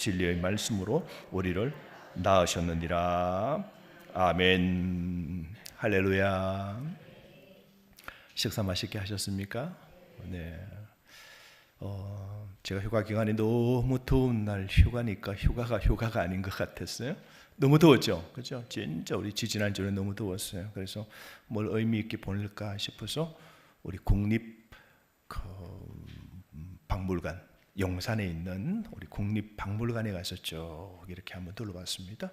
진리의 말씀으로 우리를 낳으셨느니라. 아멘. 할렐루야. 식사 맛있게 하셨습니까? 네. 제가 휴가 기간이 너무 더운 날 휴가니까 휴가가 아닌 것 같았어요. 너무 더웠죠, 그렇죠? 진짜 우리 지지난주에 너무 더웠어요. 그래서 뭘 의미 있게 보낼까 싶어서 우리 국립 박물관, 용산에 있는 우리 국립박물관에 가서 쭉 이렇게 한번 둘러봤습니다.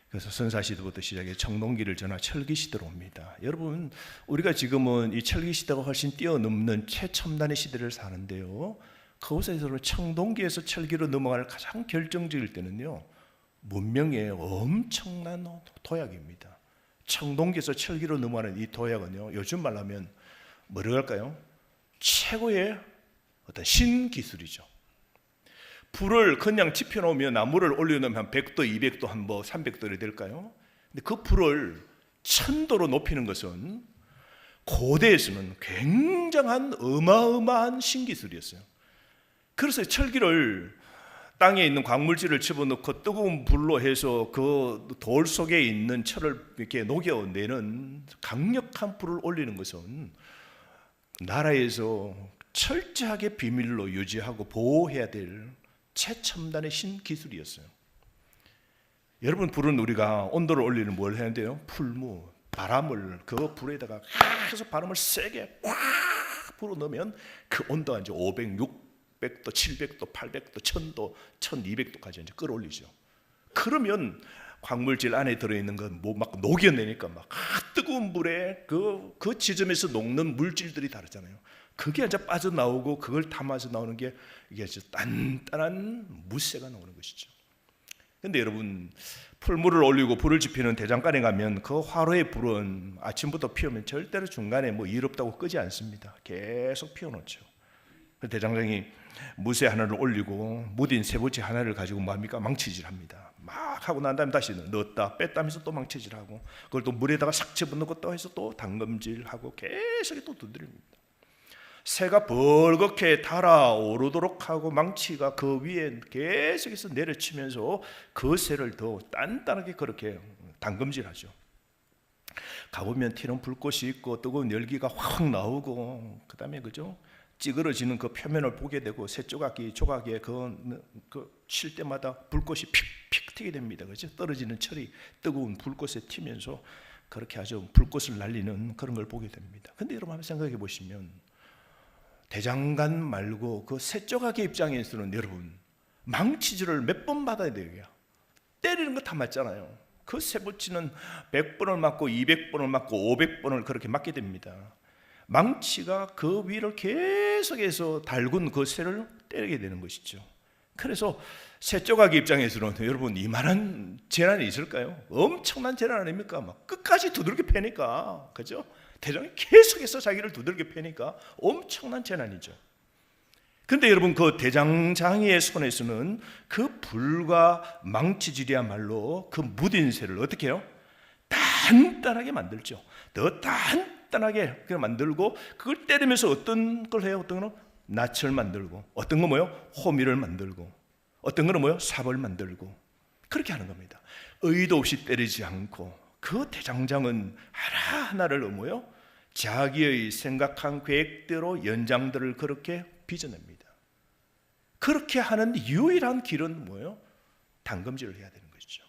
그래서 선사시대부터 시작해 청동기를 지나 철기시대로 옵니다. 여러분, 우리가 지금은 이 철기시대가 훨씬 뛰어넘는 최첨단의 시대를 사는데요, 그곳에서는 청동기에서 철기로 넘어갈 가장 결정적일 때는요, 문명의 엄청난 도약입니다. 청동기에서 철기로 넘어가는 이 도약은요, 요즘 말로 하면 뭐라고 할까요? 최고의 어떤 신기술이죠. 불을 그냥 지펴놓으면 나무를 올려놓으면 한 100도, 200도, 한 300도를 될까요? 근데 그 불을 1000도로 높이는 것은 고대에서는 굉장한 어마어마한 신기술이었어요. 그래서 철기를 땅에 있는 광물질을 집어넣고 뜨거운 불로 해서 그 돌 속에 있는 철을 이렇게 녹여내는 강력한 불을 올리는 것은 나라에서 철저하게 비밀로 유지하고 보호해야 될 최첨단의 신기술이었어요. 여러분, 불은 우리가 온도를 올리는 뭘 해야 돼요? 풀무, 바람을 그 불에다가 계속 바람을 세게 꽉 불어넣으면 그 온도가 이제 500, 600도, 700도, 800도, 1000도, 1200도까지 이제 끌어올리죠. 그러면 광물질 안에 들어있는 건 뭐 막 녹여내니까 막 뜨거운 불에 그 지점에서 녹는 물질들이 다르잖아요. 그게 이제 빠져나오고 그걸 담아서 나오는 게 이게 아주 단단한 무쇠가 나오는 것이죠. 근데 여러분, 풀물을 올리고 불을 지피는 대장간에 가면 그 화로의 불은 아침부터 피우면 절대로 중간에 뭐 일 없다고 끄지 않습니다. 계속 피워놓죠. 대장장이 무쇠 하나를 올리고 무딘 쇠붙이 하나를 가지고 뭡니까? 망치질합니다. 막 하고 난 다음에 다시 넣었다 뺐다 하면서 또 망치질하고, 그걸 또 물에다가 싹 집어넣고 또 해서 또 담금질하고 계속 또 두드립니다. 새가 벌겋게 달아오르도록 하고 망치가 그 위에 계속해서 내려치면서 그 새를 더 단단하게 그렇게 담금질하죠. 가보면 튀는 불꽃이 있고 뜨거운 열기가 확 나오고, 그 다음에 그죠? 찌그러지는 그 표면을 보게 되고, 새 조각에 그 칠 때마다 불꽃이 픽픽 튀게 됩니다. 그죠? 떨어지는 철이 뜨거운 불꽃에 튀면서 그렇게 아주 불꽃을 날리는 그런 걸 보게 됩니다. 근데 여러분 한번 생각해 보시면, 대장간 말고 그 새 조각의 입장에서는 여러분, 망치질을 몇 번 받아야 돼요. 때리는 거 다 맞잖아요. 그 쇠붙이는 100번을 맞고 200번을 맞고 500번을 그렇게 맞게 됩니다. 망치가 그 위를 계속해서 달군 그 쇠를 때리게 되는 것이죠. 그래서 새 조각의 입장에서는 여러분, 이만한 재난이 있을까요? 엄청난 재난 아닙니까? 막 끝까지 두들겨 패니까, 그죠? 대장이 계속해서 자기를 두들겨 패니까 엄청난 재난이죠. 근데 여러분, 그 대장장이의 손에서는 그 불과 망치질이야말로 그 무딘 쇠를 어떻게 해요? 단단하게 만들죠. 더 단단하게 만들고, 그걸 때리면서 어떤 걸 해요? 어떤 거는 낯을 만들고, 어떤 거 뭐요? 호미를 만들고, 어떤 거는 뭐요? 삽을 만들고, 그렇게 하는 겁니다. 의도 없이 때리지 않고, 그 대장장은 하나하나를 뭐요? 자기의 생각한 계획대로 연장들을 그렇게 빚어냅니다. 그렇게 하는 유일한 길은 뭐예요? 담금질을 해야 되는 것이죠.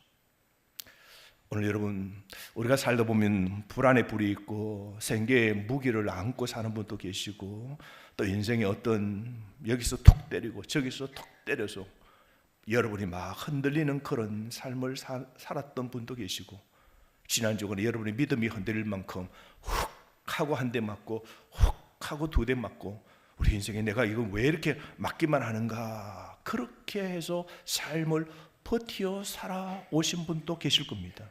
오늘 여러분, 우리가 살다 보면 불안의 불이 있고 생계의 무기를 안고 사는 분도 계시고, 또 인생의 어떤 여기서 툭 때리고 저기서 툭 때려서 여러분이 막 흔들리는 그런 삶을 살았던 분도 계시고, 지난주에 여러분의 믿음이 흔들릴 만큼 훅 하고 한 대 맞고 훅 하고 두 대 맞고, 우리 인생에 내가 이거 왜 이렇게 맞기만 하는가, 그렇게 해서 삶을 버티어 살아오신 분도 계실 겁니다.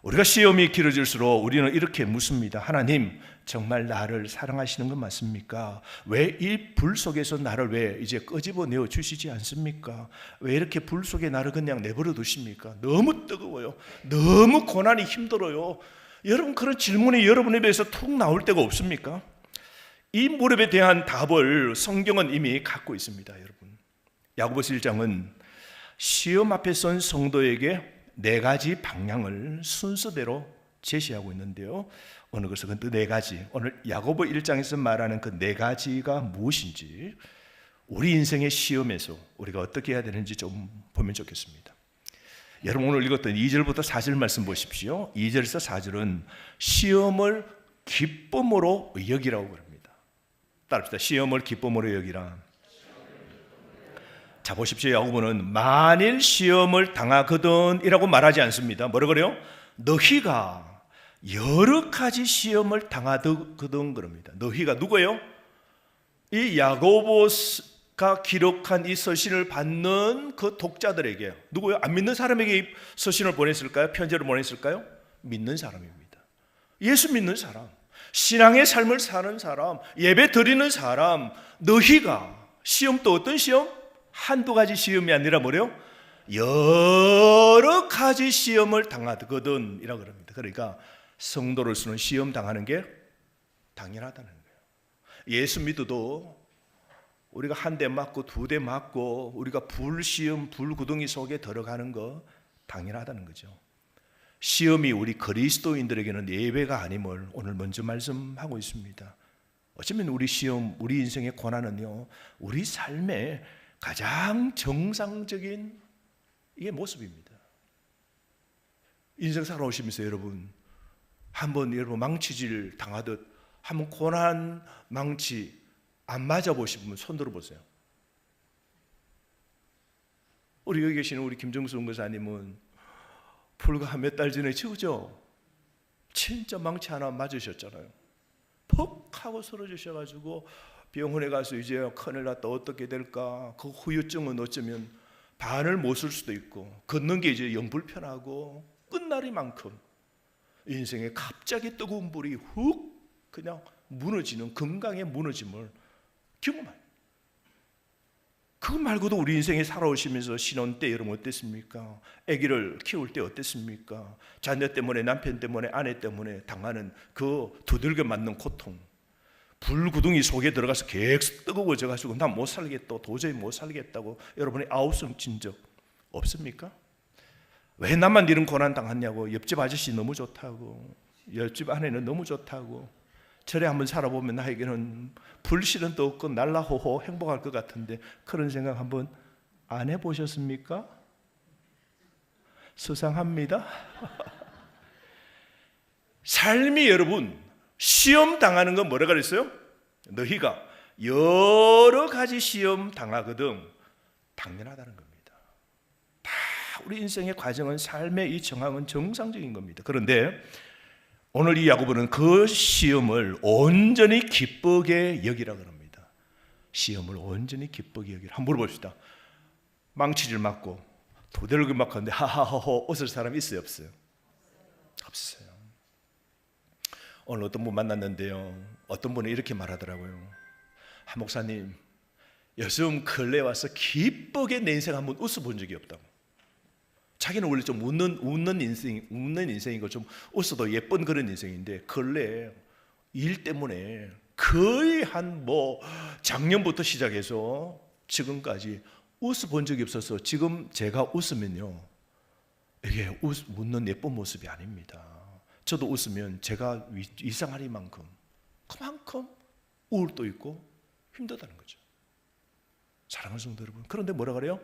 우리가 시험이 길어질수록 우리는 이렇게 묻습니다. 하나님, 정말 나를 사랑하시는 건 맞습니까? 왜 이 불 속에서 나를 왜 이제 끄집어내어 주시지 않습니까? 왜 이렇게 불 속에 나를 그냥 내버려 두십니까? 너무 뜨거워요. 너무 고난이 힘들어요. 여러분, 그런 질문이 여러분 입에서 툭 나올 때가 없습니까? 이 무릎에 대한 답을 성경은 이미 갖고 있습니다. 여러분, 야고보서 1장은 시험 앞에 선 성도에게 네 가지 방향을 순서대로 제시하고 있는데요. 오늘 그래서 그 네 가지, 오늘 야고보 1장에서 말하는 그 네 가지가 무엇인지, 우리 인생의 시험에서 우리가 어떻게 해야 되는지 좀 보면 좋겠습니다. 여러분 오늘 읽었던 2절부터 4절 말씀 보십시오. 2절에서 4절은 시험을 기쁨으로 여기라고 그럽니다. 따라합시다. 시험을 기쁨으로 여기라. 자 보십시오. 야고보는 만일 시험을 당하거든 이라고 말하지 않습니다. 뭐라 그래요? 너희가 여러 가지 시험을 당하거든 그럽니다. 너희가 누구예요? 이 야고보가 기록한 이 서신을 받는 그 독자들에게, 누구예요? 안 믿는 사람에게 서신을 보냈을까요? 편지를 보냈을까요? 믿는 사람입니다. 예수 믿는 사람, 신앙의 삶을 사는 사람, 예배 드리는 사람. 너희가 시험, 또 어떤 시험? 한두 가지 시험이 아니라 뭐래요? 여러 가지 시험을 당하거든 이라고 그럽니다. 그러니까 성도로서는 시험 당하는 게 당연하다는 거예요. 예수 믿어도 우리가 한 대 맞고 두 대 맞고 우리가 불시험, 불구덩이 속에 들어가는 거 당연하다는 거죠. 시험이 우리 그리스도인들에게는 예외가 아님을 오늘 먼저 말씀하고 있습니다. 어쩌면 우리 시험, 우리 인생의 고난은요, 우리 삶의 가장 정상적인 이게 모습입니다. 인생 살아오시면서 여러분 한번 망치질 당하듯 한번 고난 망치 안 맞아보시면 손 들어보세요. 우리 여기 계시는 우리 김정수 원교사님은 불과 몇 달 전에 지우죠? 진짜 망치 하나 맞으셨잖아요. 퍽 하고 쓰러지셔가지고 병원에 가서 이제 큰일 났다 어떻게 될까, 그 후유증은 어쩌면 반을 못 쓸 수도 있고 걷는 게 이제 영 불편하고 끝날이만큼 인생에 갑자기 뜨거운 불이 훅 그냥 무너지는 건강의 무너짐을 경험해요. 그거 말고도 우리 인생에 살아오시면서 신혼 때 여러분 어땠습니까? 아기를 키울 때 어땠습니까? 자녀 때문에, 남편 때문에, 아내 때문에 당하는 그 두들겨 맞는 고통, 불구덩이 속에 들어가서 계속 뜨거워져 가지고 나 못 살겠다, 도저히 못 살겠다고 여러분이 아우성 친 적 없습니까? 왜 나만 이런 고난 당했냐고, 옆집 아저씨 너무 좋다고, 옆집 아내는 너무 좋다고, 저래 한번 살아보면 나에게는 불실은 또 없고 날라호호 행복할 것 같은데, 그런 생각 한번 안 해보셨습니까? 수상합니다. 삶이 여러분 시험 당하는 건 뭐라 그랬어요? 너희가 여러 가지 시험 당하거든 당연하다는 겁니다. 다 우리 인생의 과정은, 삶의 이 정황은 정상적인 겁니다. 그런데 오늘 이 야고보는 그 시험을 온전히 기쁘게 여기라 그럽니다. 시험을 온전히 기쁘게 여기라. 한번 물어봅시다. 망치질 맞고 도대를 맞았는데 하하호호 웃을 사람 있어요, 없어요? 없어요. 오늘 어떤 분 만났는데요, 어떤 분이 이렇게 말하더라고요. 한 목사님, 요즘 근래 와서 기쁘게 내 인생 한번 웃어본 적이 없다고. 자기는 원래 좀 웃는 인생이고 좀 웃어도 예쁜 그런 인생인데, 근래 일 때문에 거의 작년부터 시작해서 지금까지 웃어본 적이 없어서 지금 제가 웃으면요, 이게 웃는 예쁜 모습이 아닙니다. 저도 웃으면 제가 이상하리만큼 그만큼 우울도 있고 힘들다는 거죠. 사랑하는 성도 여러분, 그런데 뭐라 그래요?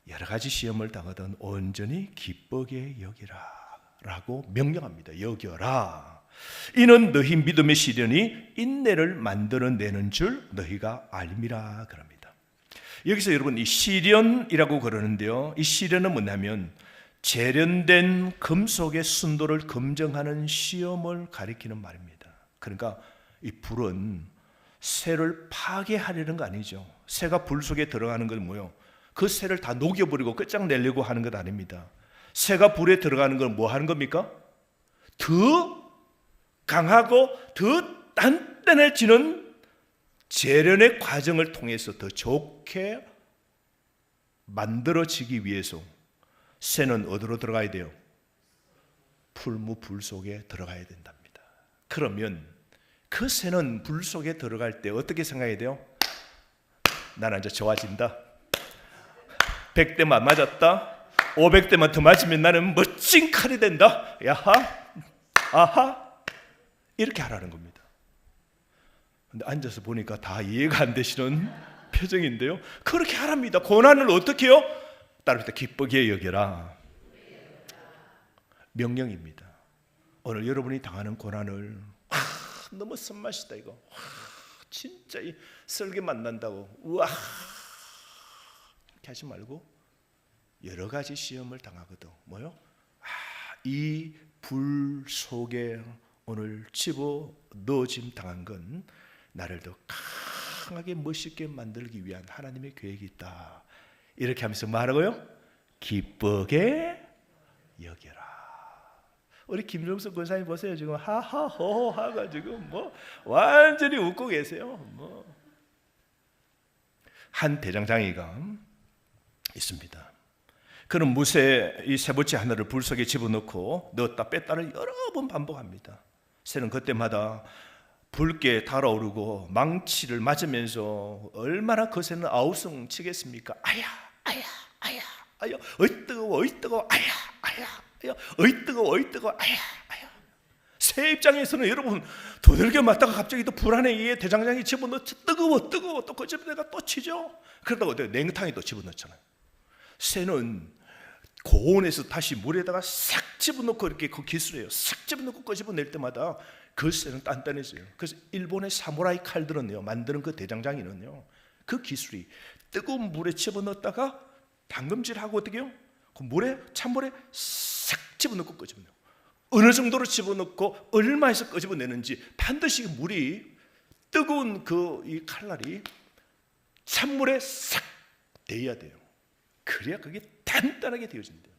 여러 가지 시험을 당하던 온전히 기쁘게 여기라 라고 명령합니다. 여겨라. 이는 너희 믿음의 시련이 인내를 만들어내는 줄 너희가 알미라 그럽니다. 여기서 여러분 이 시련이라고 그러는데요, 이 시련은 뭐냐면 재련된 금속의 순도를 검증하는 시험을 가리키는 말입니다. 그러니까 이 불은 쇠를 파괴하려는 거 아니죠. 쇠가 불 속에 들어가는 건 뭐예요? 그 쇠를 다 녹여버리고 끝장내려고 하는 것 아닙니다. 쇠가 불에 들어가는 건 뭐 하는 겁니까? 더 강하고 더 단단해지는 재련의 과정을 통해서 더 좋게 만들어지기 위해서 쇠는 어디로 들어가야 돼요? 풀무 속에 들어가야 된답니다. 그러면 그 쇠는 불 속에 들어갈 때 어떻게 생각해야 돼요? 나는 이제 좋아진다. 100대만 맞았다. 500대만 더 맞으면 나는 멋진 칼이 된다. 야하, 아하, 이렇게 하라는 겁니다. 근데 앉아서 보니까 다 이해가 안 되시는 표정인데요. 그렇게 하랍니다. 고난을 어떻게 해요? 따르다 기쁘게 여겨라. 명령입니다. 오늘 여러분이 당하는 고난을 너무 쓴맛이다 이거. 진짜 이 썰게 만난다고 우와 이렇게 하지 말고 여러 가지 시험을 당하거든. 뭐요? 이 불 속에 오늘 집어 넣어짐 당한 건 나를 더 강하게 멋있게 만들기 위한 하나님의 계획이 있다. 이렇게 하면서 말하고요. 기쁘게 여겨라. 우리 김종석 권사님 보세요. 지금 하하호호 하가지고 뭐 완전히 웃고 계세요. 뭐 한 대장장이가 있습니다. 그는 무쇠 이 세 번째 하나를 불 속에 집어넣고 넣었다 뺐다를 여러 번 반복합니다. 새는 그때마다 붉게 달아오르고 망치를 맞으면서 얼마나 그 새는 아우성 치겠습니까? 아야 아야 아야 아야 어이 뜨거워 어이 뜨거워 아야 아야 아야 어이 뜨거워 어이 뜨거워 아야 아야. 새 입장에서는 여러분 도들겨 맞다가 갑자기 또 불안에 의해 대장장이 집어넣어 뜨거워 뜨거워 또 그 집에다가 또 치죠. 그러다가 냉탕에 또 집어넣잖아요. 새는 고온에서 다시 물에다가 싹 집어넣고 이렇게 그 기술이에요. 싹 집어넣고 끄집어낼 때마다 그 새는 단단해져요. 그래서 일본의 사무라이 칼들은요 만드는 그 대장장이는요 그 기술이 뜨거운 물에 집어넣었다가 담금질하고 어떻게 해요? 그 물에 찬물에 싹 집어넣고 끄집어내요. 어느 정도로 집어넣고 얼마에서 끄집어내는지 반드시 물이 뜨거운 그 이 칼날이 찬물에 싹 데워야 돼요. 그래야 그게 단단하게 되어진대요.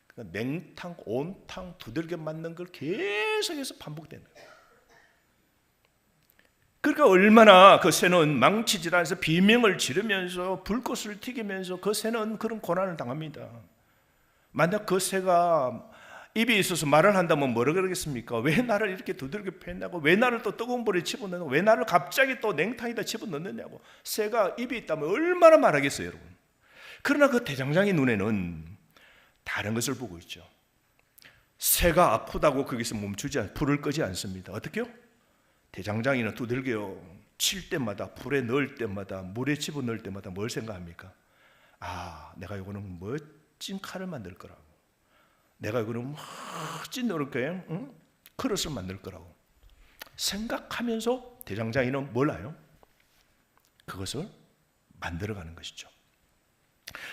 그러니까 냉탕, 온탕, 두들겨 맞는 걸 계속해서 반복되는 거예요. 그러니까 얼마나 그 새는 망치질하면서 비명을 지르면서 불꽃을 튀기면서 그 새는 그런 고난을 당합니다. 만약 그 새가 입이 있어서 말을 한다면 뭐라 그러겠습니까? 왜 나를 이렇게 두들겨 팼냐고, 왜 나를 또 뜨거운 불에 집어넣냐고, 왜 나를 갑자기 또 냉탕에다 집어넣느냐고. 새가 입이 있다면 얼마나 말하겠어요, 여러분. 그러나 그 대장장이 눈에는 다른 것을 보고 있죠. 새가 아프다고 거기서 멈추지 불을 끄지 않습니다. 어떻게요? 대장장이는 두들겨 칠 때마다 불에 넣을 때마다 물에 집어넣을 때마다 뭘 생각합니까? 아, 내가 이거는 멋진 칼을 만들 거라고. 내가 이거는 멋진 이렇게 그릇을 만들 거라고 생각하면서 대장장이는 뭘 해요? 그것을 만들어가는 것이죠.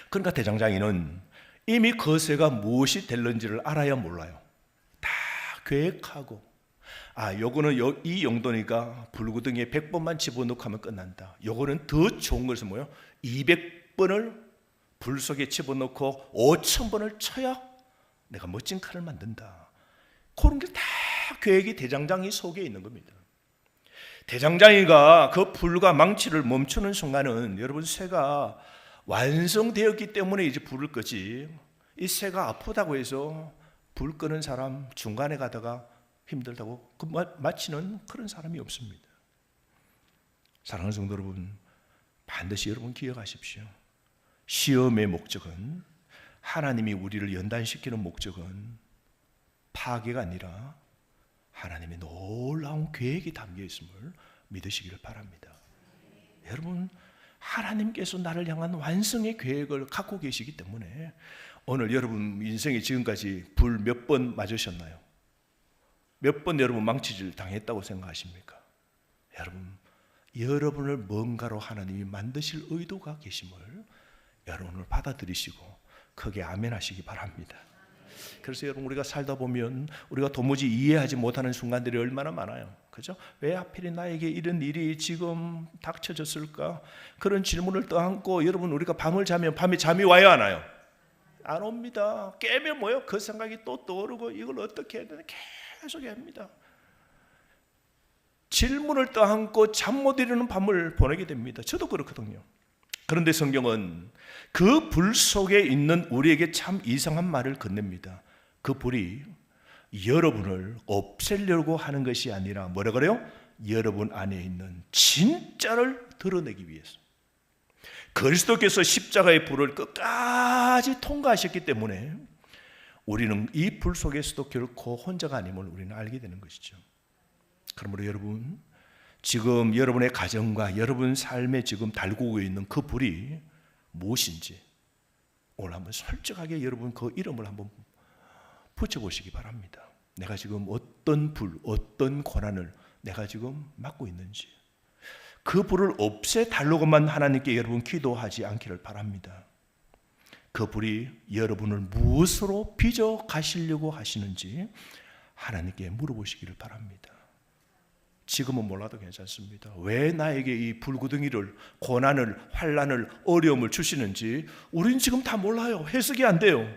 그러니까 대장장이는 이미 그 새가 무엇이 될는지를 알아야 몰라요. 다 계획하고 요거는 이 용도니까 불구덩이에 100번만 집어넣고 하면 끝난다. 요거는 더 좋은 것은 뭐예요? 200번을 불 속에 집어넣고 5000번을 쳐야 내가 멋진 칼을 만든다. 그런 게 다 계획이 대장장이 속에 있는 겁니다. 대장장이가 그 불과 망치를 멈추는 순간은 여러분 새가 완성되었기 때문에 이제 불을 끄지, 이 새가 아프다고 해서 불 끄는 사람 중간에 가다가 힘들다고 마치는 그런 사람이 없습니다. 사랑하는 성도 여러분, 반드시 여러분 기억하십시오. 시험의 목적은, 하나님이 우리를 연단시키는 목적은 파괴가 아니라 하나님의 놀라운 계획이 담겨 있음을 믿으시기를 바랍니다. 여러분, 하나님께서 나를 향한 완성의 계획을 갖고 계시기 때문에 오늘 여러분 인생에 지금까지 불 몇 번 맞으셨나요? 몇 번 여러분 망치질 당했다고 생각하십니까? 여러분을 뭔가로 하나님이 만드실 의도가 계심을 여러분을 받아들이시고 크게 아멘 하시기 바랍니다. 그래서 여러분 우리가 살다 보면 우리가 도무지 이해하지 못하는 순간들이 얼마나 많아요. 그죠? 왜 하필이 나에게 이런 일이 지금 닥쳐졌을까? 그런 질문을 떠안고 여러분 우리가 밤을 자면 밤에 잠이 와요, 안 와요? 안 옵니다. 깨면 뭐예요? 그 생각이 또 떠오르고 이걸 어떻게 해야 되나 계속 합니다. 질문을 떠안고 잠 못 이루는 밤을 보내게 됩니다. 저도 그렇거든요. 그런데 성경은 그 불 속에 있는 우리에게 참 이상한 말을 건넵니다. 그 불이 여러분을 없애려고 하는 것이 아니라 뭐라 그래요? 여러분 안에 있는 진짜를 드러내기 위해서. 그리스도께서 십자가의 불을 끝까지 통과하셨기 때문에 우리는 이 불 속에서도 결코 혼자가 아님을 우리는 알게 되는 것이죠. 그러므로 여러분, 지금 여러분의 가정과 여러분 삶에 지금 달구고 있는 그 불이 무엇인지 오늘 한번 솔직하게 여러분 그 이름을 한번 붙여보시기 바랍니다. 내가 지금 어떤 불, 어떤 고난을 내가 지금 맡고 있는지, 그 불을 없애달라고만 하나님께 여러분 기도하지 않기를 바랍니다. 그 불이 여러분을 무엇으로 빚어 가시려고 하시는지 하나님께 물어보시기를 바랍니다. 지금은 몰라도 괜찮습니다. 왜 나에게 이 불구덩이를, 고난을, 환난을, 어려움을 주시는지 우리는 지금 다 몰라요. 해석이 안 돼요.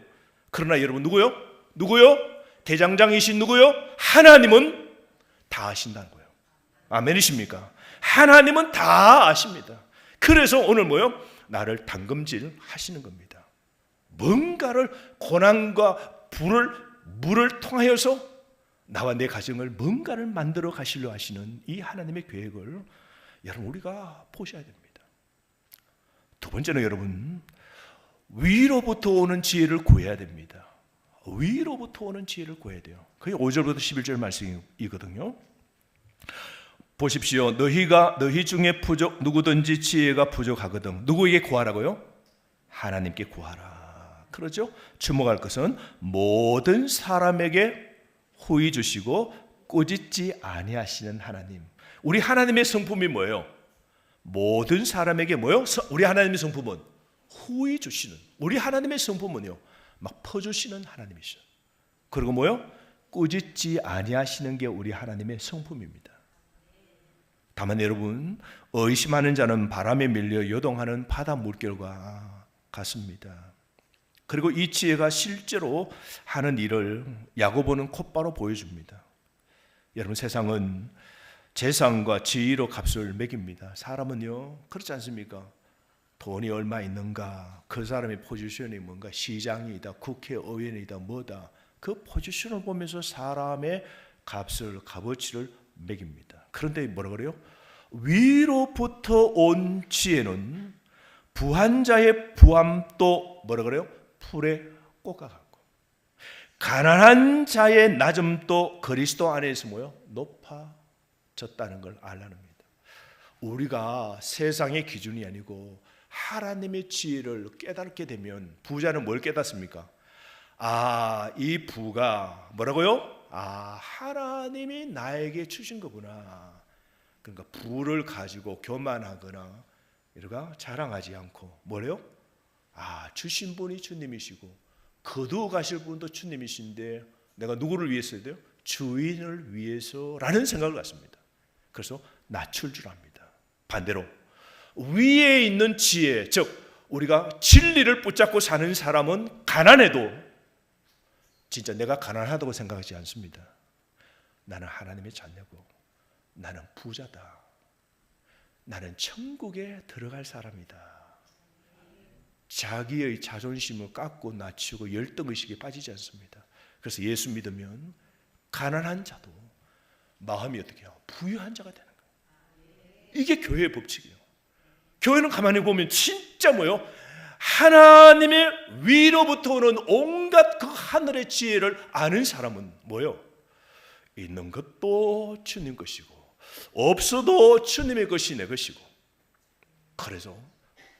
그러나 여러분 누구요? 대장장이신 누구요? 하나님은 다 아신다는 거예요. 아멘이십니까? 하나님은 다 아십니다. 그래서 오늘 뭐요? 나를 당금질 하시는 겁니다. 뭔가를, 고난과 물을 통하여서 나와 내 가정을 뭔가를 만들어 가시려 하시는 이 하나님의 계획을 여러분 우리가 보셔야 됩니다. 두 번째는 여러분, 위로부터 오는 지혜를 구해야 됩니다. 위로부터 오는 지혜를 구해야 돼요. 그게 5절부터 11절 말씀이거든요. 보십시오. 너희 중에 누구든지 지혜가 부족하거든. 누구에게 구하라고요? 하나님께 구하라. 그러죠? 주목할 것은 모든 사람에게 후히 주시고 꾸짖지 아니하시는 하나님. 우리 하나님의 성품이 뭐예요? 모든 사람에게 뭐예요? 우리 하나님의 성품은 후히 주시는, 우리 하나님의 성품은요 막 퍼주시는 하나님이시죠. 그리고 뭐예요? 꾸짖지 아니하시는 게 우리 하나님의 성품입니다. 다만 여러분, 의심하는 자는 바람에 밀려 요동하는 바다 물결과 같습니다. 그리고 이 지혜가 실제로 하는 일을 야고보는 곧바로 보여줍니다. 여러분, 세상은 재산과 지위로 값을 매깁니다. 사람은요 그렇지 않습니까? 돈이 얼마 있는가, 그 사람의 포지션이 뭔가, 시장이다, 국회의원이다, 뭐다, 그 포지션을 보면서 사람의 값어치를 매깁니다. 그런데 뭐라 그래요? 위로부터 온 지혜는 부한 자의 부함도 뭐라 그래요? 풀에 꽂아갖고, 가난한 자의 낮음도 그리스도 안에서 뭐요? 높아졌다는 걸 알라는겁니다. 우리가 세상의 기준이 아니고 하나님의 지혜를 깨닫게 되면, 부자는 뭘 깨닫습니까? 이 부가 뭐라고요? 하나님이 나에게 주신 거구나. 그러니까 부를 가지고 교만하거나 이러가 자랑하지 않고 뭐래요? 주신 분이 주님이시고 거두어 가실 분도 주님이신데 내가 누구를 위해서 해야 돼요? 주인을 위해서라는 생각을 갖습니다. 그래서 낮출 줄 압니다. 반대로 위에 있는 지혜, 즉 우리가 진리를 붙잡고 사는 사람은 가난해도 진짜 내가 가난하다고 생각하지 않습니다. 나는 하나님의 자녀고, 나는 부자다, 나는 천국에 들어갈 사람이다. 자기의 자존심을 깎고 낮추고 열등의식에 빠지지 않습니다. 그래서 예수 믿으면 가난한 자도 마음이 어떻게 해요? 부유한 자가 되는 거예요. 이게 교회의 법칙이에요. 교회는 가만히 보면 진짜 뭐예요? 하나님의 위로부터 오는 온갖 그 하늘의 지혜를 아는 사람은 뭐예요? 있는 것도 주님 것이고 없어도 주님의 것이 내 것이고, 그래서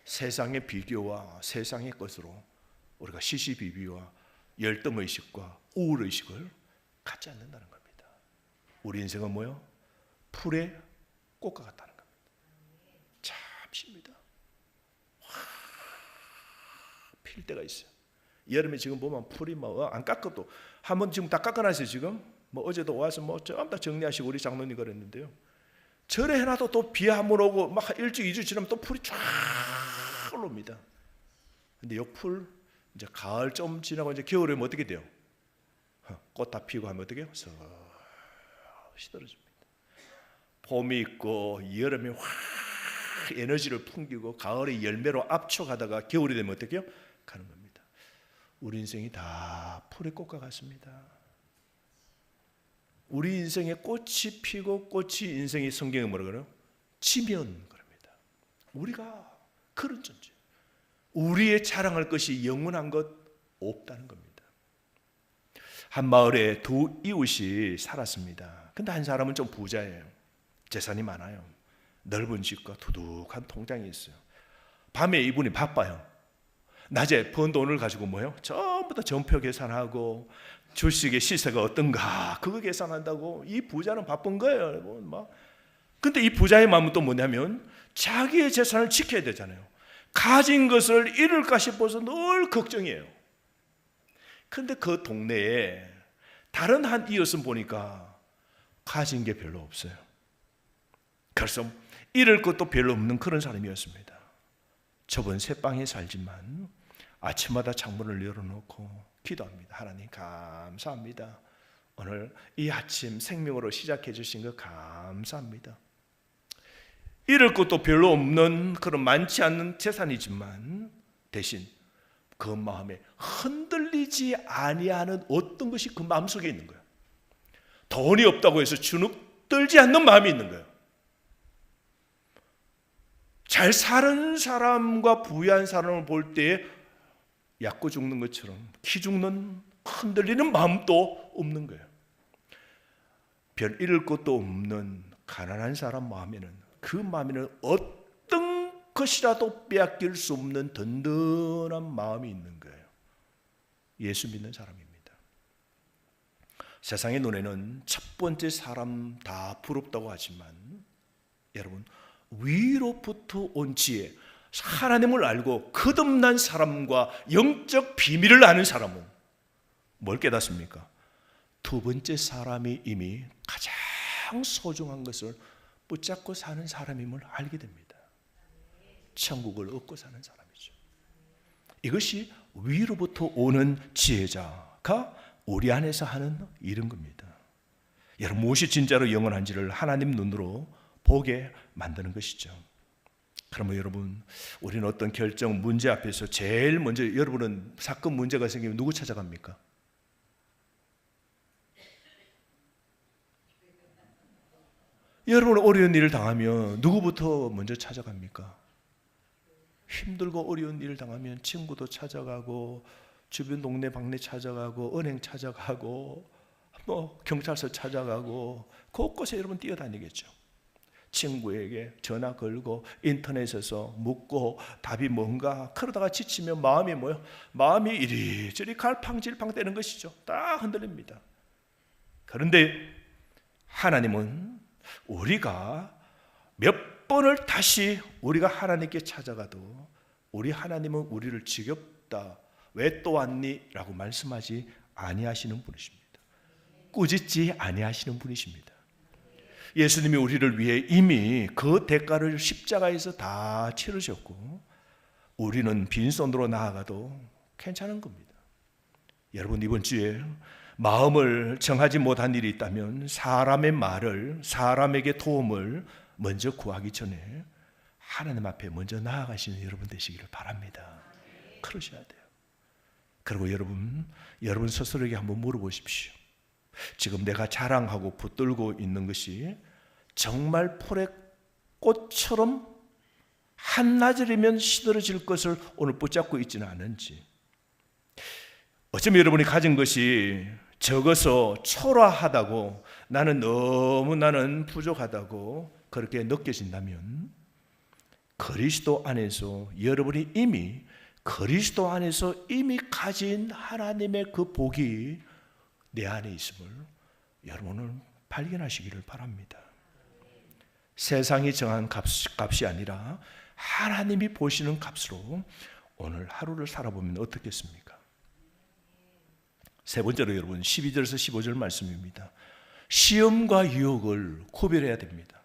세상의 비교와 세상의 것으로 우리가 시시비비와 열등의식과 우울의식을 갖지 않는다는 겁니다. 우리 인생은 뭐예요? 풀에 꽃과 같다는 겁니다. 잠시입니다. 필 때가 있어요. 여름에 지금 보면 풀이 안 깎아도 한번 지금 다 깎아놨어요. 지금 어제도 와서 전부 다 정리하시고 우리 장로님 그랬는데요. 절에 해놔도 또 비 한 번 오고 막 일주, 2주 지나면 또 풀이 쫙 올라옵니다. 근데 요 풀 이제 가을 좀 지나고 이제 겨울에 어떻게 돼요? 꽃 다 피고 하면 어떻게 해요? 시들어집니다. 봄이 있고 여름에 확 에너지를 풍기고 가을에 열매로 압축하다가 겨울이 되면 어떻게 해요? 가는 겁니다. 우리 인생이 다 풀의 꽃과 같습니다. 우리 인생에 꽃이 피고 꽃이 인생의 성경에 뭐라 그래요? 지면 그럽니다. 우리가 그런 존재. 우리의 자랑할 것이 영원한 것 없다는 겁니다. 한 마을에 두 이웃이 살았습니다. 근데 한 사람은 좀 부자예요. 재산이 많아요. 넓은 집과 두둑한 통장이 있어요. 밤에 이분이 바빠요. 낮에 번 돈을 가지고 뭐요? 전부 다 전표 계산하고 주식의 시세가 어떤가 그거 계산한다고. 이 부자는 바쁜 거예요. 근데 이 부자의 마음은 또 뭐냐면 자기의 재산을 지켜야 되잖아요. 가진 것을 잃을까 싶어서 늘 걱정이에요. 근데 그 동네에 다른 한 이웃은 보니까 가진 게 별로 없어요. 그래서 잃을 것도 별로 없는 그런 사람이었습니다. 저번 새방에 살지만 아침마다 창문을 열어놓고 기도합니다. 하나님 감사합니다. 오늘 이 아침 생명으로 시작해 주신 것 감사합니다. 잃을 것도 별로 없는 그런 많지 않는 재산이지만 대신 그 마음에 흔들리지 아니하는 어떤 것이 그 마음속에 있는 거예요. 돈이 없다고 해서 주눅들지 않는 마음이 있는 거예요. 잘 사는 사람과 부유한 사람을 볼 때 약고 죽는 것처럼 기 죽는 흔들리는 마음도 없는 거예요. 별 잃을 것도 없는 가난한 사람 마음에는 그 마음에는 어떤 것이라도 빼앗길 수 없는 든든한 마음이 있는 거예요. 예수 믿는 사람입니다. 세상의 눈에는 첫 번째 사람 다 부럽다고 하지만 여러분 위로부터 온 지혜, 하나님을 알고 거듭난 사람과 영적 비밀을 아는 사람은 뭘 깨닫습니까? 두 번째 사람이 이미 가장 소중한 것을 붙잡고 사는 사람임을 알게 됩니다. 천국을 얻고 사는 사람이죠. 이것이 위로부터 오는 지혜자가 우리 안에서 하는 일인 겁니다. 여러분 무엇이 진짜로 영원한지를 하나님 눈으로 보게 만드는 것이죠. 그러면 여러분 우리는 어떤 결정 문제 앞에서 제일 먼저 여러분은 사건 문제가 생기면 누구 찾아갑니까? 여러분 어려운 일을 당하면 누구부터 먼저 찾아갑니까? 힘들고 어려운 일을 당하면 친구도 찾아가고 주변 동네 방네 찾아가고 은행 찾아가고 경찰서 찾아가고 곳곳에 여러분 뛰어다니겠죠. 친구에게 전화 걸고 인터넷에서 묻고 답이 뭔가 그러다가 지치면 마음이 뭐요? 마음이 이리저리 갈팡질팡 되는 것이죠. 딱 흔들립니다. 그런데 하나님은 우리가 몇 번을 다시 우리가 하나님께 찾아가도 우리 하나님은 우리를 지겹다 왜 또 왔니? 라고 말씀하지 아니하시는 분이십니다. 꾸짖지 아니하시는 분이십니다. 예수님이 우리를 위해 이미 그 대가를 십자가에서 다 치르셨고 우리는 빈손으로 나아가도 괜찮은 겁니다. 여러분 이번 주에 마음을 정하지 못한 일이 있다면 사람의 말을 사람에게 도움을 먼저 구하기 전에 하나님 앞에 먼저 나아가시는 여러분 되시기를 바랍니다. 그러셔야 돼요. 그리고 여러분 스스로에게 한번 물어보십시오. 지금 내가 자랑하고 붙들고 있는 것이 정말 풀의 꽃처럼 한나절이면 시들어질 것을 오늘 붙잡고 있지는 않은지, 어쩌면 여러분이 가진 것이 적어서 초라하다고 나는 부족하다고 그렇게 느껴진다면 그리스도 안에서 여러분이 이미 그리스도 안에서 이미 가진 하나님의 그 복이 내 안에 있음을 여러분은 발견하시기를 바랍니다. 세상이 정한 값이 아니라 하나님이 보시는 값으로 오늘 하루를 살아보면 어떻겠습니까? 세 번째로 여러분 12절에서 15절 말씀입니다. 시험과 유혹을 구별해야 됩니다.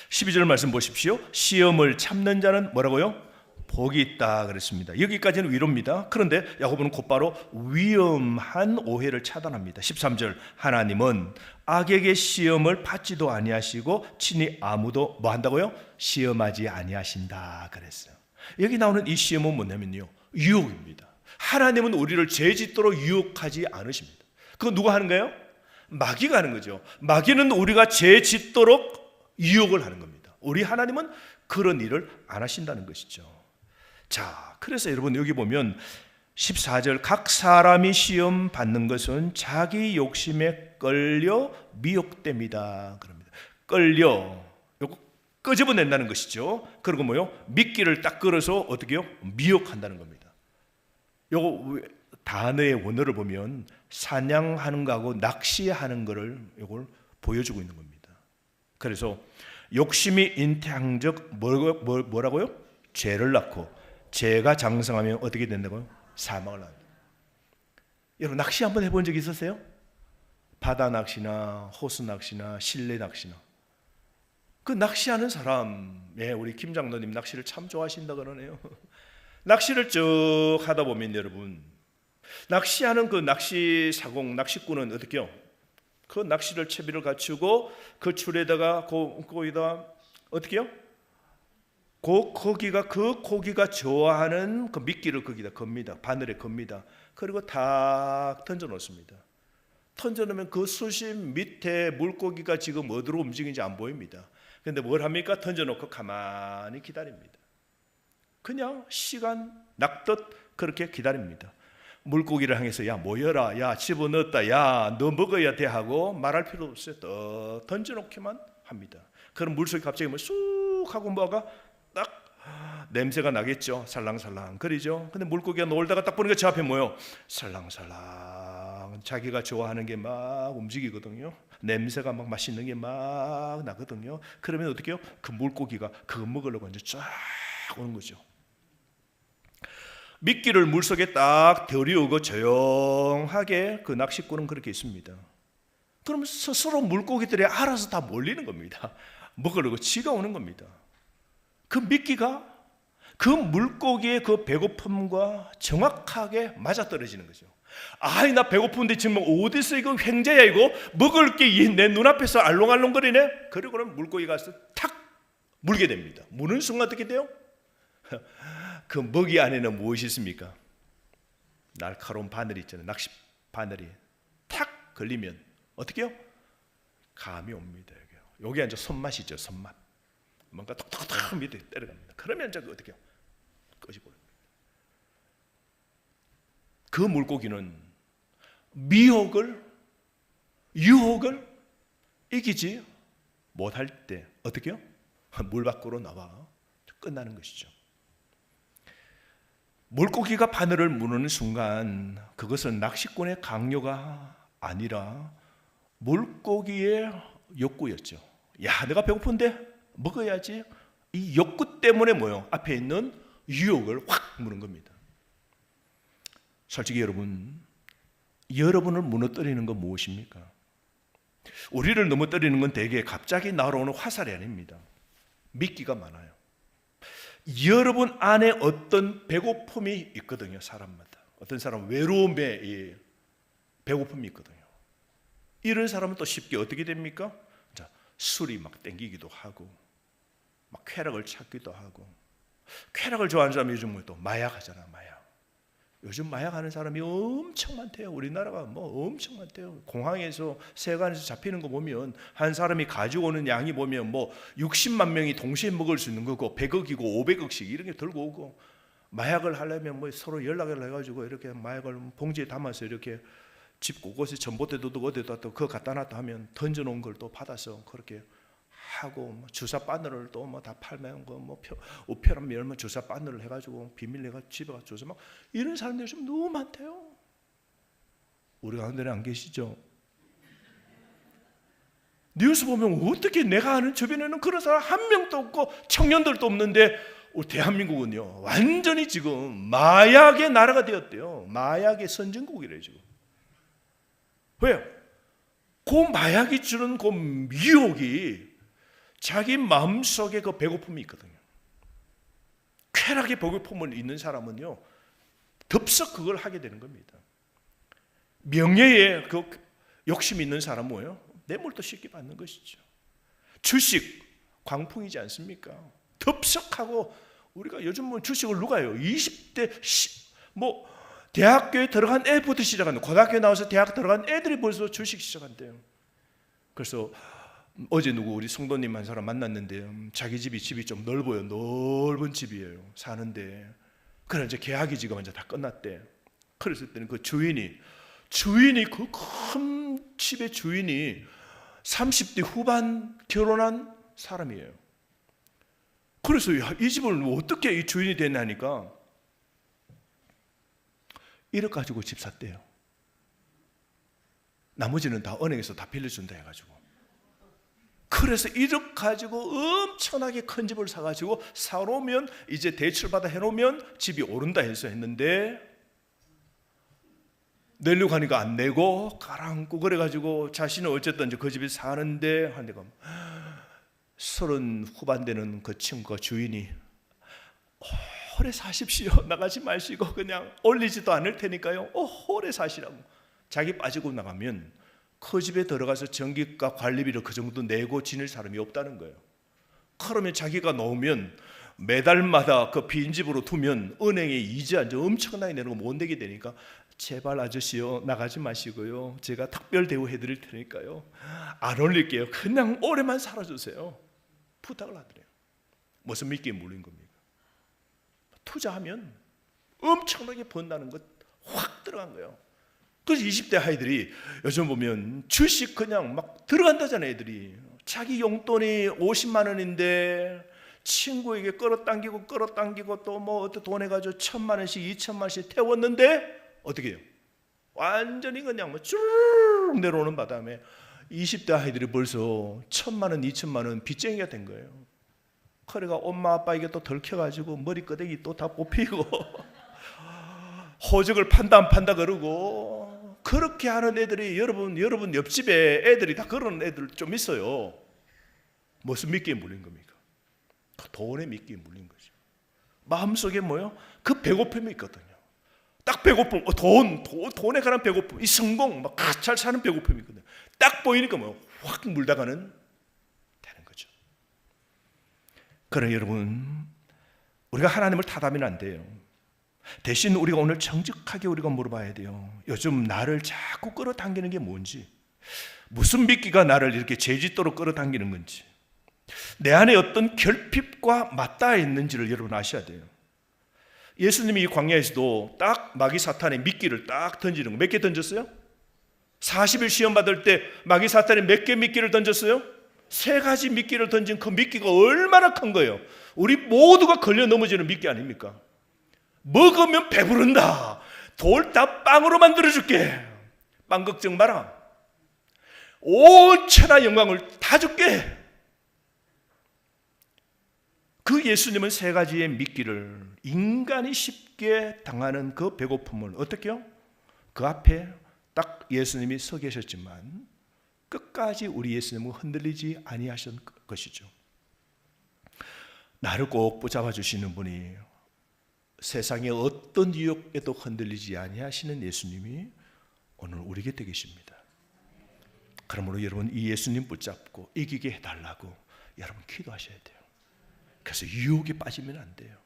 12절 말씀 보십시오. 시험을 참는 자는 뭐라고요? 복이 있다 그랬습니다. 여기까지는 위로입니다. 그런데 야고보는 곧바로 위험한 오해를 차단합니다. 13절 하나님은 악에게 시험을 받지도 아니하시고 친히 아무도 뭐 한다고요? 시험하지 아니하신다 그랬어요. 여기 나오는 이 시험은 뭐냐면요, 유혹입니다. 하나님은 우리를 죄 짓도록 유혹하지 않으십니다. 그거 누가 하는 거예요? 마귀가 하는 거죠. 마귀는 우리가 죄 짓도록 유혹을 하는 겁니다. 우리 하나님은 그런 일을 안 하신다는 것이죠. 자, 그래서 여러분 여기 보면 14절 각 사람이 시험 받는 것은 자기 욕심에 끌려 미혹됩니다. 그럽니다. 끌려 요거 끄집어낸다는 것이죠. 그리고 뭐요? 미끼를 딱 끌어서 어떻게요? 미혹한다는 겁니다. 요거 단어의 원어를 보면 사냥하는 거하고 낚시하는 거를 요걸 보여주고 있는 겁니다. 그래서 욕심이 잉태한 적 뭐라고요? 죄를 낳고 죄가 장성하면 어떻게 된다고요? 사망을 합니다. 여러분 낚시 한번 해본 적 있으세요? 바다 낚시나 호수 낚시나 실내 낚시나 그 낚시하는 사람, 우리 김 장로님 낚시를 참 좋아하신다 그러네요. 낚시를 쭉 하다 보면 여러분 낚시하는 그 낚시 사공 낚시꾼은 어떻게요? 그 낚시를 채비를 갖추고 그 줄에다가 거기다 어떻게요? 그 고기가 좋아하는 그 미끼를 거기다 겁니다. 바늘에 겁니다. 그리고 탁 던져 놓습니다. 던져 놓으면 그 수심 밑에 물고기가 지금 어디로 움직이는지 안 보입니다. 근데 뭘 합니까? 던져 놓고 가만히 기다립니다. 그냥 시간 낚듯 그렇게 기다립니다. 물고기를 향해서 야 모여라, 야 집어넣었다, 야 너 먹어야 돼 하고 말할 필요 없어요. 또 던져놓기만 합니다. 그럼 물속에 갑자기 뭐 쑥 하고 뭐가 딱 냄새가 나겠죠. 살랑살랑 그러죠. 근데 물고기가 놀다가 딱 보니까 저 앞에 뭐요? 살랑살랑 자기가 좋아하는 게 막 움직이거든요. 냄새가 막 맛있는 게 막 나거든요. 그러면 어떻게 해요? 그 물고기가 그거 먹으려고 이제 쫙 오는 거죠. 미끼를 물속에 딱 들이우고 조용하게 그 낚시꾼은 그렇게 있습니다. 그러면 스스로 물고기들이 알아서 다 몰리는 겁니다. 먹으려고 지가 오는 겁니다. 그 미끼가 그 물고기의 그 배고픔과 정확하게 맞아떨어지는 거죠. 아이 나 배고픈데 지금 어디서 이거 횡재야 이거 먹을 게 내 눈앞에서 알롱알롱거리네. 그리고는 물고기가 가서 탁 물게 됩니다. 무는 순간 어떻게 돼요? 그 먹이 안에는 무엇이 있습니까? 날카로운 바늘이 있잖아요. 낚시 바늘이 탁 걸리면 어떻게 해요? 감이 옵니다. 여기 이제 손맛이죠. 손맛. 뭔가 톡톡톡 밑에 때려갑니다. 그러면 이제 어떻게 해요? 꺼지버립니다. 그 물고기는 유혹을 이기지 못할 때 어떻게 해요? 물 밖으로 나와 끝나는 것이죠. 물고기가 바늘을 무는 순간 그것은 낚시꾼의 강요가 아니라 물고기의 욕구였죠. 야, 내가 배고픈데 먹어야지. 이 욕구 때문에 뭐요? 앞에 있는 유혹을 확 무는 겁니다. 솔직히 여러분을 무너뜨리는 건 무엇입니까? 우리를 넘어뜨리는 건 대개 갑자기 날아오는 화살이 아닙니다. 미끼가 많아요. 여러분 안에 어떤 배고픔이 있거든요. 사람마다. 어떤 사람은 외로움에 배고픔이 있거든요. 이런 사람은 또 쉽게 어떻게 됩니까? 자, 술이 막 땡기기도 하고 막 쾌락을 찾기도 하고. 쾌락을 좋아하는 사람이 요즘 또 마약하잖아. 마약. 요즘 마약하는 사람이 엄청 많대요. 우리나라가 뭐 엄청 많대요. 공항에서 세관에서 잡히는 거 보면 한 사람이 가지고 오는 양이 보면 뭐 60만 명이 동시에 먹을 수 있는 거고 100억이고 500억씩 이런 게 들고 오고, 마약을 하려면 뭐 서로 연락을 해가지고 이렇게 마약을 봉지에 담아서 이렇게 집 곳곳에 전봇대도 두고 어디다 또 그거 갖다 놨다 하면 던져놓은 걸 또 받아서 그렇게 하고, 뭐 주사 바늘을 또 뭐 다 팔면 뭐 우편함 열면 주사 바늘을 해가지고 비밀내가 집에 가서 줘서 막 이런 사람들이 좀 너무 많대요. 우리 가운데는 안 계시죠? 뉴스 보면 어떻게 내가 아는 주변에는 그런 사람 한 명도 없고 청년들도 없는데 우리 대한민국은요 완전히 지금 마약의 나라가 되었대요. 마약의 선진국이래요 지금. 왜요? 그 마약이 주는 그 유혹이 자기 마음속에 그 배고픔이 있거든요. 쾌락의 배고픔을 있는 사람은요 덥석 그걸 하게 되는 겁니다. 명예에 그 욕심이 있는 사람은 뭐예요? 뇌물도 쉽게 받는 것이죠. 주식 광풍이지 않습니까? 덥석하고, 우리가 요즘 뭐 주식을 누가 해요? 20대 뭐 대학교에 들어간 애부터 시작하는, 고등학교에 나와서 대학 들어간 애들이 벌써 주식 시작한대요. 그래서 어제 우리 성도님 한 사람 만났는데 자기 집이 좀 넓어요. 넓은 집이에요. 사는데 그래 이제 계약이지가 먼저 다 끝났대. 그랬을 때는 그 주인이 그 큰 집의 주인이 30대 후반 결혼한 사람이에요. 그래서 이 집을 어떻게 이 주인이 됐냐니까 1억 가지고 집 샀대요. 나머지는 다 은행에서 다 빌려준다 해가지고. 그래서 1억 가지고 엄청나게 큰 집을 사가지고 사놓으면 이제 대출받아 해놓으면 집이 오른다 해서 했는데 내려고 하니까 안 내고 가라앉고 그래가지고 자신은 어쨌든 이제 그 집에 사는데 한데가 30 후반 되는 그 친구가 주인이 오래 사십시오. 나가지 마시고 그냥 올리지도 않을 테니까요. 오래 사시라고. 자기 빠지고 나가면 그 집에 들어가서 전기과 관리비를 그 정도 내고 지낼 사람이 없다는 거예요. 그러면 자기가 놓으면 매달마다 그 빈집으로 두면 은행에 이자 이제 엄청나게 내는 거 못 내게 되니까 제발 아저씨요 나가지 마시고요. 제가 특별 대우해 드릴 테니까요. 안 올릴게요. 그냥 오래만 살아주세요. 부탁을 하더래요. 무슨 믿기에 물린 겁니까? 투자하면 엄청나게 번다는 것 확 들어간 거예요. 그래서 20대 아이들이 요즘 보면 주식 그냥 막 들어간다잖아요. 애들이 자기 용돈이 50만 원인데 친구에게 끌어당기고 또 뭐 어떤 돈 해가지고 1,000만 원씩 2,000만 원씩 태웠는데 어떻게 해요? 완전히 그냥 뭐 쭈르륵 내려오는 바람에 20대 아이들이 벌써 1,000만 원 2,000만 원 빚쟁이가 된 거예요. 그래가 엄마 아빠에게 또 덜켜가지고 머리끄댕이 또 다 뽑히고 호적을 판다 안 판다 그러고 그렇게 하는 애들이 여러분 옆집에 애들이 다 그런 애들 좀 있어요. 무슨 미끼에 물린 겁니까? 그 돈에 미끼에 물린 거죠. 마음속에 뭐요? 그 배고픔이 있거든요. 딱 배고픔, 돈에 관한 배고픔, 이 성공, 막 잘 사는 배고픔이 있거든요. 딱 보이니까 뭐 확 물다가는 되는 거죠. 그러나 여러분, 우리가 하나님을 탓하면 안 돼요. 대신 우리가 오늘 정직하게 우리가 물어봐야 돼요. 요즘 나를 자꾸 끌어당기는 게 뭔지, 무슨 미끼가 나를 이렇게 제짓도로 끌어당기는 건지, 내 안에 어떤 결핍과 맞닿아 있는지를 여러분 아셔야 돼요. 예수님이 이 광야에서도 딱 마귀 사탄의 미끼를 딱 던지는 거 몇 개 던졌어요? 40일 시험 받을 때 마귀 사탄이 몇 개 미끼를 던졌어요? 3가지 미끼를 던진 그 미끼가 얼마나 큰 거예요. 우리 모두가 걸려 넘어지는 미끼 아닙니까? 먹으면 배부른다. 돌 다 빵으로 만들어줄게. 빵 걱정 마라. 온 천하 영광을 다 줄게. 그 예수님은 3가지의 미끼를 인간이 쉽게 당하는 그 배고픔을 어떻게 해요? 그 앞에 딱 예수님이 서 계셨지만 끝까지 우리 예수님은 흔들리지 아니하신 것이죠. 나를 꼭 붙잡아 주시는 분이 세상의 어떤 유혹에도 흔들리지 아니하시는 예수님이 오늘 우리 곁에 계십니다. 그러므로 여러분 이 예수님 붙잡고 이기게 해달라고 여러분 기도하셔야 돼요. 그래서 유혹에 빠지면 안 돼요.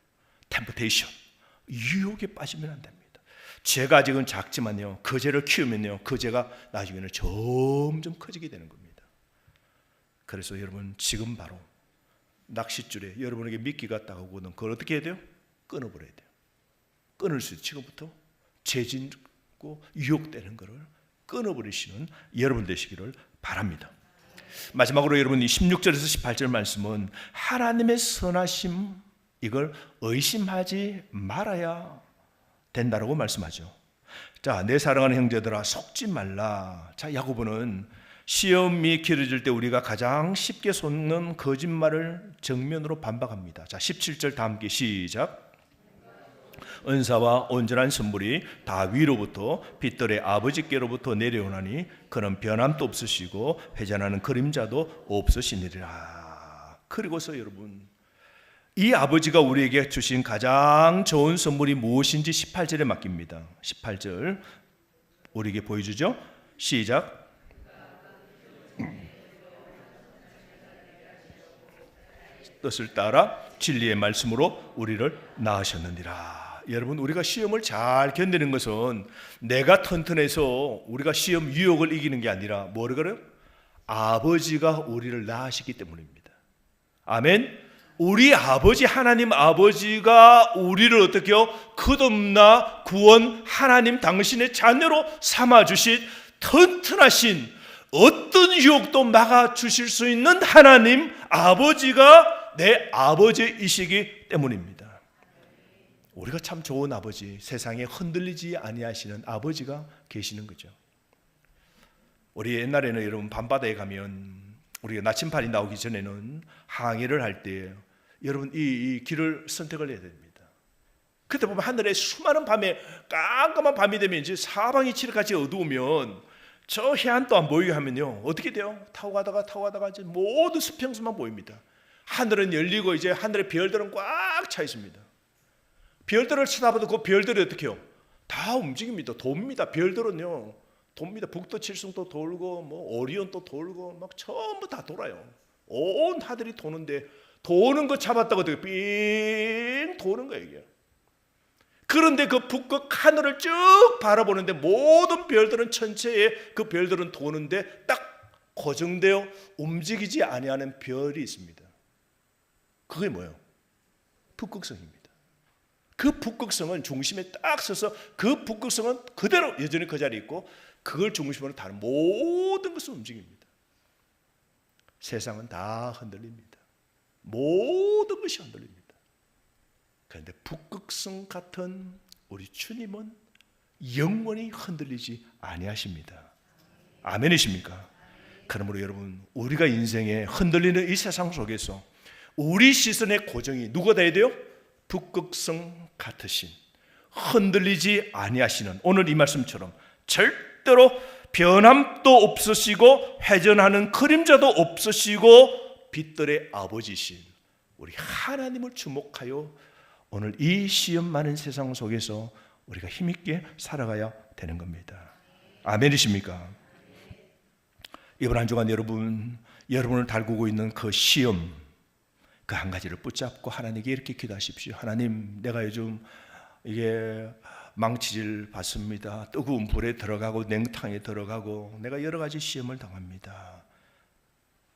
템프테이션, 유혹에 빠지면 안 됩니다. 죄가 아직은 작지만요, 그 죄를 키우면요, 그 죄가 나중에는 점점 커지게 되는 겁니다. 그래서 여러분 지금 바로 낚싯줄에 여러분에게 미끼가 따가거든 그걸 어떻게 해야 돼요? 끊어버려야 돼요. 끊을 수 있어요. 지금부터 죄짓고 유혹되는 것을 끊어버리시는 여러분 되시기를 바랍니다. 마지막으로 여러분 이 16절에서 18절 말씀은 하나님의 선하심 이걸 의심하지 말아야 된다라고 말씀하죠. 자, 내 사랑하는 형제들아 속지 말라. 자, 야고보는 시험이 길어질 때 우리가 가장 쉽게 속는 거짓말을 정면으로 반박합니다. 자, 17절 다 함께 시작. 은사와 온전한 선물이 다 위로부터 빛들의 아버지께로부터 내려오나니 그는 변함도 없으시고 회전하는 그림자도 없으시니라. 그리고서 여러분 이 아버지가 우리에게 주신 가장 좋은 선물이 무엇인지 18절에 맡깁니다. 18절 우리에게 보여주죠. 시작. 뜻을 따라 진리의 말씀으로 우리를 낳으셨느니라. 여러분 우리가 시험을 잘 견디는 것은 내가 튼튼해서 우리가 시험 유혹을 이기는 게 아니라 뭐를 그래요? 아버지가 우리를 낳으시기 때문입니다. 아멘. 우리 아버지 하나님 아버지가 우리를 어떻게요? 끝없나 구원 하나님 당신의 자녀로 삼아주신 튼튼하신 어떤 유혹도 막아주실 수 있는 하나님 아버지가 내 아버지이시기 때문입니다. 우리가 참 좋은 아버지, 세상에 흔들리지 아니하시는 아버지가 계시는 거죠. 우리 옛날에는 여러분 밤바다에 가면 우리가 나침반이 나오기 전에는 항해를 할 때 여러분 이 길을 선택을 해야 됩니다. 그때 보면 하늘에 수많은 밤에 깜깜한 밤이 되면 이제 사방이 칠흑같이 어두우면 저 해안도 안 보이게 하면요 어떻게 돼요? 타고 가다가 이제 모든 수평수만 보입니다. 하늘은 열리고 이제 하늘의 별들은 꽉 차 있습니다. 별들을 쳐다봐도 그 별들이 어떻게 해요? 다 움직입니다. 돕니다. 별들은요 돕니다. 북도 칠성도 돌고 뭐 오리온도 돌고 막 전부 다 돌아요. 온 하늘이 도는데 도는 거 잡았다고 어떻게 삥 도는 거예요 이게. 그런데 그 북극 하늘을 쭉 바라보는데 모든 별들은 천체에 그 별들은 도는데 딱 고정되어 움직이지 아니하는 별이 있습니다. 그게 뭐예요? 북극성입니다. 그 북극성은 중심에 딱 서서 그 북극성은 그대로 여전히 그 자리에 있고 그걸 중심으로 다른 모든 것을 움직입니다. 세상은 다 흔들립니다. 모든 것이 흔들립니다. 그런데 북극성 같은 우리 주님은 영원히 흔들리지 아니하십니다. 아멘이십니까? 그러므로 여러분 우리가 인생에 흔들리는 이 세상 속에서 우리 시선의 고정이 누가 돼야 돼요? 북극성 같으신 흔들리지 아니하시는 오늘 이 말씀처럼 절대로 변함도 없으시고 회전하는 그림자도 없으시고 빛들의 아버지신 우리 하나님을 주목하여 오늘 이 시험 많은 세상 속에서 우리가 힘있게 살아가야 되는 겁니다. 아멘이십니까? 이번 한 주간 여러분을 달구고 있는 그 시험 그 한 가지를 붙잡고 하나님께 이렇게 기도하십시오. 하나님, 내가 요즘 이게 망치질 받습니다. 뜨거운 불에 들어가고 냉탕에 들어가고 내가 여러 가지 시험을 당합니다.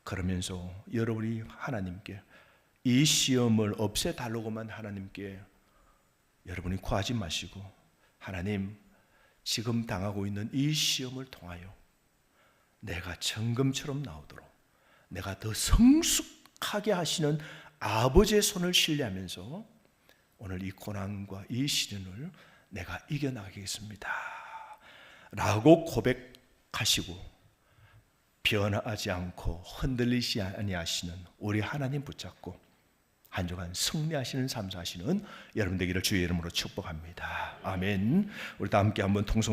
그러면서 여러분이 하나님께 이 시험을 없애달라고만 하나님께 여러분이 구하지 마시고 하나님, 지금 당하고 있는 이 시험을 통하여 내가 정금처럼 나오도록 내가 더 성숙하게 하시는 아버지의 손을 신뢰하면서 오늘 이 고난과 이 시련을 내가 이겨나가겠습니다 라고 고백하시고 변하지 않고 흔들리지 아니하시는 우리 하나님 붙잡고 한 주간 승리하시는 삶 사시는 여러분 되기를 주의 이름으로 축복합니다. 아멘. 우리 다 함께 한번 통성으로